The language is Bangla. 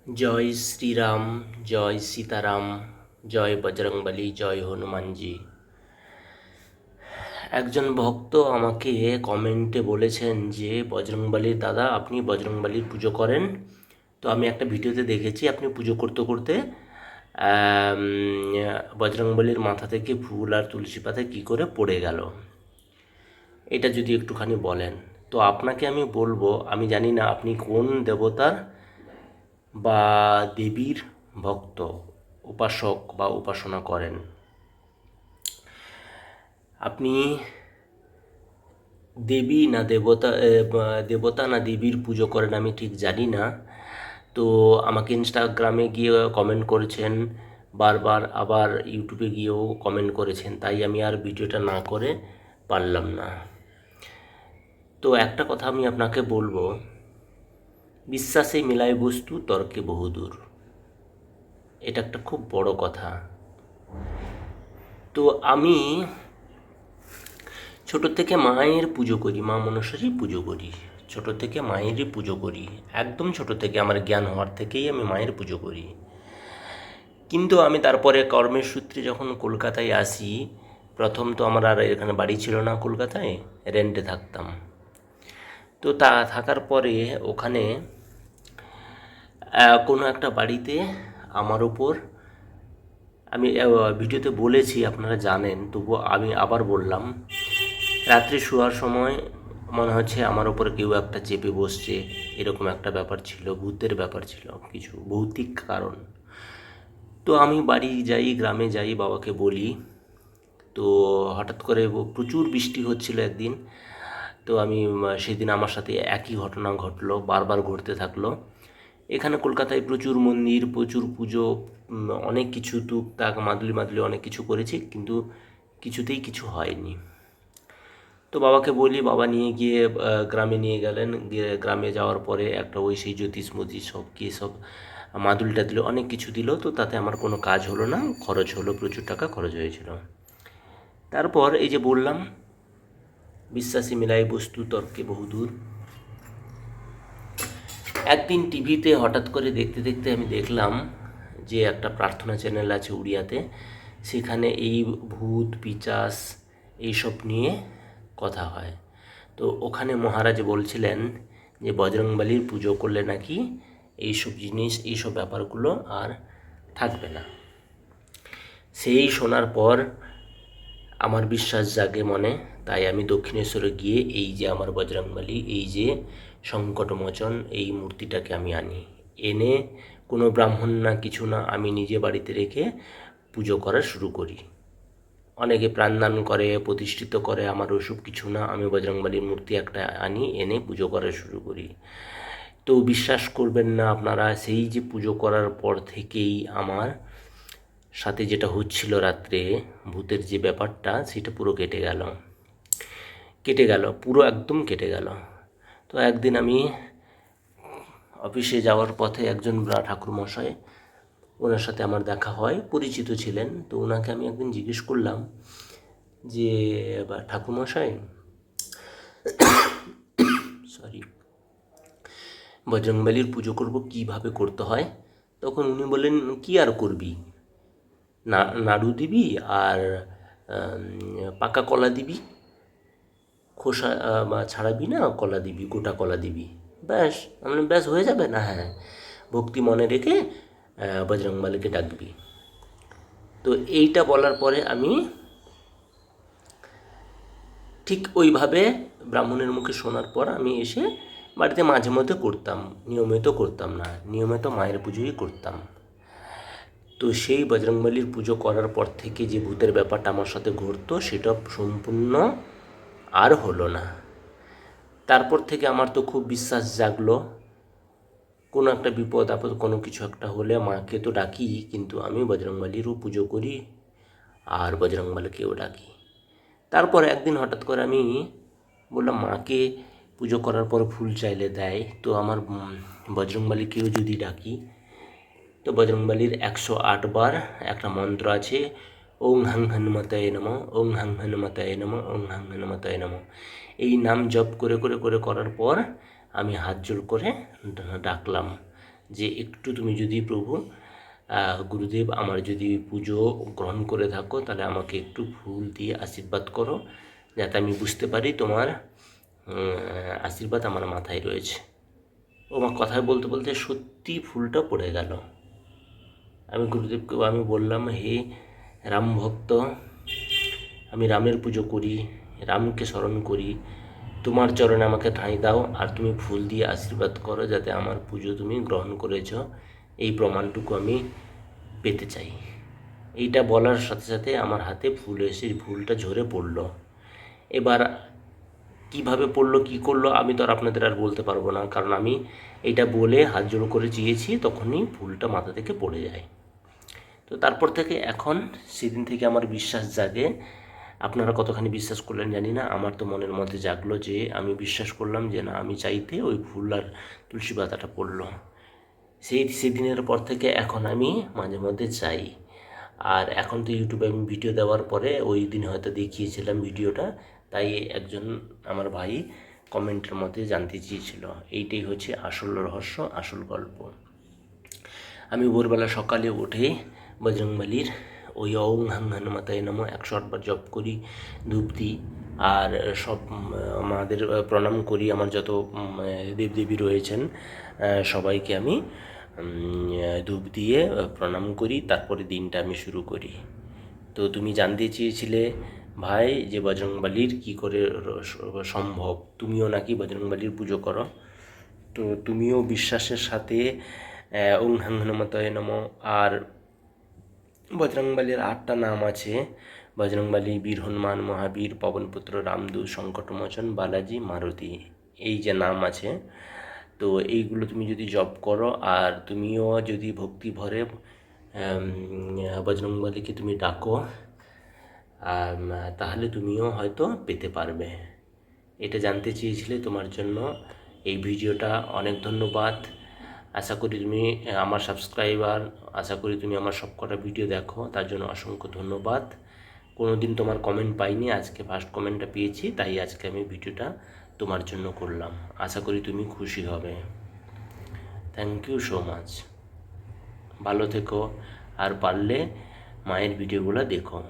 জয় শ্রীরাম, জয় সীতারাম, জয় বজরংবলী, জয় হনুমানজি। একজন ভক্ত আমাকে কমেন্টে বলেছেন যে বজরংবলীর দাদা, আপনি বজরংবলীর পুজো করেন। তো আমি একটা ভিডিওতে দেখেছি আপনি পুজো করতে করতে আম, বজরংবলীর মাথা থেকে ফুল আর তুলসী পাতা কী করে পড়ে গেল, এটা যদি একটুখানি বলেন। তো আপনাকে আমি বলবো, আমি জানি না আপনি কোন দেবতার বা দেবীর ভক্ত, উপাসক বা উপাসনা করেন। আপনি দেবী না দেবতা, দেবতা না দেবীর পুজো করেন আমি ঠিক জানি না। তো আমাকে ইনস্টাগ্রামে গিয়ে কমেন্ট করেছেন বারবার, আবার ইউটিউবে গিয়েও কমেন্ট করেছেন, তাই আমি আর ভিডিওটা না করে পারলাম না। তো একটা কথা আমি আপনাকে বলবো, বিশ্বাসে মেলায় বস্তু, তর্কে বহুদূর। এটা একটা খুব বড় কথা। তো আমি ছোট থেকে মায়ের পুজো করি, মা মনসারই পুজো করি। ছোট থেকে মায়েরই পুজো করি, একদম ছোট থেকে, আমার জ্ঞান হওয়ার থেকেই আমি মায়ের পুজো করি। কিন্তু আমি তারপরে কর্মের সূত্রে যখন কলকাতায় আসি, প্রথম তো আমার আর এখানে বাড়ি ছিল না কলকাতায়, রেন্টে থাকতাম। তো তা থাকার পরে ওখানে কোনো একটা বাড়িতে আমার ওপর, আমি ভিডিওতে বলেছি আপনারা জানেন, তবুও আমি আবার বললাম, রাত্রে শোয়ার সময় মনে হচ্ছে আমার ওপরে কেউ একটা চেপে বসছে, এরকম একটা ব্যাপার ছিল, ভূতের ব্যাপার ছিল, কিছু ভৌতিক কারণ। তো আমি বাড়ি যাই, গ্রামে যাই, বাবাকে বলি। তো হঠাৎ করে প্রচুর বৃষ্টি হচ্ছিল একদিন। তো আমি সেদিন আমার সাথে একই ঘটনা ঘটলো, বারবার ঘটতে থাকলো। এখানে কলকাতায় প্রচুর মন্দির, প্রচুর পুজো, অনেক কিছু টুকটাক মাদুলি মাদুলি অনেক কিছু করেছি, কিন্তু কিছুতেই কিছু হয়নি। তো বাবাকে বলি, বাবা নিয়ে গিয়ে গ্রামে নিয়ে গেলেন। গিয়ে গ্রামে যাওয়ার পরে একটা ওই সেই জ্যোতিষ মতিষ সব কি সব মাদুলটা দিল, অনেক কিছু দিল। তো তাতে আমার কোনো কাজ হলো না, খরচ হলো, প্রচুর টাকা খরচ হয়েছিল। তারপর এই যে বললাম, বিশ্বাসী মেলায় বস্তু, তর্কে বহুদূর। একদিন টিভিতে হঠাৎ করে দেখতে দেখতে আমি দেখলাম যে একটা প্রার্থনা চ্যানেল আছে উড়িয়াতে, সেখানে এই ভূত পিচাস এইসব নিয়ে কথা হয়। তো ওখানে মহারাজ বলছিলেন যে বজরংবলীর পুজো করলে নাকি এইসব জিনিস, এইসব ব্যাপারগুলো আর থাকবে না। সেই শোনার পর আমার বিশ্বাস জাগে মনে, তাই আমি দক্ষিণেশ্বরে গিয়ে এই যে আমার বজরংবলী, এই যে সংকটমোচন, এই মূর্তিটাকে আমি আনি। এনে কোনো ব্রাহ্মণ না, কিছু না, আমি নিজে বাড়িতে রেখে পুজো করা শুরু করি। অনেকে প্রাণদান করে, প্রতিষ্ঠিত করে, আমার ওসব কিছু না। আমি বজরংবলীর মূর্তি একটা আনি, এনে পুজো করা শুরু করি। তো বিশ্বাস করবেন না আপনারা, সেই যে পুজো করার পর থেকেই আমার সাথে যেটা হচ্ছিল রাত্রে, ভূতের যে ব্যাপারটা, সেটা পুরো কেটে গেল, কেটে গেল, পুরো একদম কেটে গেল। তো একদিন আমি অফিসে যাওয়ার পথে একজন ঠাকুরমশাই, ওনার সাথে আমার দেখা হয়, পরিচিত ছিলেন। তো ওনাকে আমি একদিন জিজ্ঞেস করলাম যে ঠাকুরমশাই, সরি, বজরংবলীর পুজো করব, কিভাবে করতে হয়? তখন উনি বললেন, কি আর করবি, নাড়ু দিবি আর পাকা কলা দিবি, খোসা ছাড়াবি না, কলা দিবি, গোটা কলা দিবি, ব্যাস। আমি ব্যাস হয়ে যাবে না? হ্যাঁ, ভক্তি মনে রেখে বজরংবলীকে ডাকবি। তো এইটা বলার পরে আমি ঠিক ওইভাবে ব্রাহ্মণের মুখে শোনার পর আমি এসে বাড়িতে মাঝে মধ্যে করতাম, নিয়মিত করতাম না, নিয়মিত মায়ের পুজোই করতাম। তো সেই বজরংবলীর পুজো করার পর থেকে যে ভূতের ব্যাপারটা আমার সাথে ঘটতো, সেটা সম্পূর্ণ আর হলো না। তারপর থেকে আমার তো খুব বিশ্বাস জাগলো, কোনো একটা বিপদ আপদ কোনো কিছু একটা হলে মাকে তো ডাকি, কিন্তু আমি বজরংবলীরও পুজো করি আর বজরংবলীকেও ডাকি। তারপর একদিন হঠাৎ করে আমি বললাম, মাকে পুজো করার পর ফুল চাইলে দেয়, তো আমার বজরংবলীকেও যদি ডাকি। তো বজরংবলীর 108 বার একটা মন্ত্র আছে, ওং হাং হনুমতায় নমঃ, ওং হাং হনুমতায় নমঃ, ওং হাং হনুমতায় নমঃ। এই নাম জপ করে করে করে করার পর আমি হাত জোড় করে ডাকলাম যে একটু তুমি যদি প্রভু গুরুদেব আমার যদি পুজো গ্রহণ করে থাকো তাহলে আমাকে একটু ফুল দিয়ে আশীর্বাদ করো, যাতে আমি বুঝতে পারি তোমার আশীর্বাদ আমার মাথায় রয়েছে। ও আমার কথায় বলতে বলতে সত্যি ফুলটা পড়ে গেল। আমি গুরুদেবকে আমি বললাম, হে রাম ভক্ত, আমি রামের পুজো করি, রামকে স্মরণ করি, তোমার চরণে আমাকে ঠাঁই দাও আর তুমি ফুল দিয়ে আশীর্বাদ করো যাতে আমার পুজো তুমি গ্রহণ করেছ, এই প্রমাণটুকু আমি পেতে চাই। এইটা বলার সাথে সাথে আমার হাতে ফুল এসে ফুলটা ঝরে পড়লো। এবার কিভাবে পড়লো কী করলো আমি তো আর আপনাদের আর বলতে পারবো না, কারণ আমি এইটা বলে হাত জোড়ো করে চেয়েছি, তখনই ফুলটা মাথা থেকে পড়ে যায়। তো তারপর থেকে এখন সেদিন থেকে আমার বিশ্বাস জাগে। আপনারা কতখানি বিশ্বাস করলেন জানি না, আমার তো মনের মধ্যে জাগলো যে আমি বিশ্বাস করলাম যে না, আমি চাইতে ওই ফুল আর তুলসী পাতাটা পড়লো। সেদিনের পর থেকে এখন আমি মাঝে মধ্যে চাই। আর এখন তো ইউটিউবে আমি ভিডিও দেওয়ার পরে ওই দিন হয়তো দেখিয়েছিলাম ভিডিওটা, তাই একজন আমার ভাই কমেন্টের মধ্যে জানতে চেয়েছিল। এইটাই হচ্ছে আসল রহস্য, আসল গল্প। আমি ভোরবেলা সকালে উঠে বজরংবলীর ওই ওং হাং হনুমতায় নমঃ 108 বার জপ করি, ধূপ দিই, আর সব আমাদের প্রণাম করি। আমার যত দেবদেবী রয়েছেন সবাইকে আমি ধূপ দিয়ে প্রণাম করি, তারপরে দিনটা আমি শুরু করি। তো তুমি জানতে চেয়েছিলে ভাই যে বজরংবলীর কী করে সম্ভব, তুমিও নাকি বজরংবলীর পুজো করো। তো তুমিও বিশ্বাসের সাথে ওং হাং হনুমতায় নমঃ, আর বজরংবলীর 8টা নাম আছে। বজরংবলী, বীর হনুমান, মহাবীর, পবনপুত্র, রামদূত, সংকটমোচন, বালাজি, মারুতি, এই যে নাম আছে। তো এইগুলো তুমি যদি জপ করো আর তুমিও যদি ভক্তি ভরে বজরংবলীকে তুমি ডাকো, তাহলে তুমিও হয়তো পেতে পারবে। এটা জানতে চেয়েছিলে, তোমার জন্য এই ভিডিওটা। অনেক ধন্যবাদ। আশা করি তুমি আমার সাবস্ক্রাইবার, আশা করি তুমি আমার সবকটা ভিডিও দেখো, তার জন্য অসংখ্য ধন্যবাদ। কোনো দিন তোমার কমেন্ট পাইনি, আজকে ফার্স্ট কমেন্টটা পেয়েছি, তাই আজকে আমি ভিডিওটা তোমার জন্য করলাম। আশা করি তুমি খুশি হবে। Thank you so much. ভালো থেকো, আর পারলে মায়ের ভিডিওগুলো দেখো।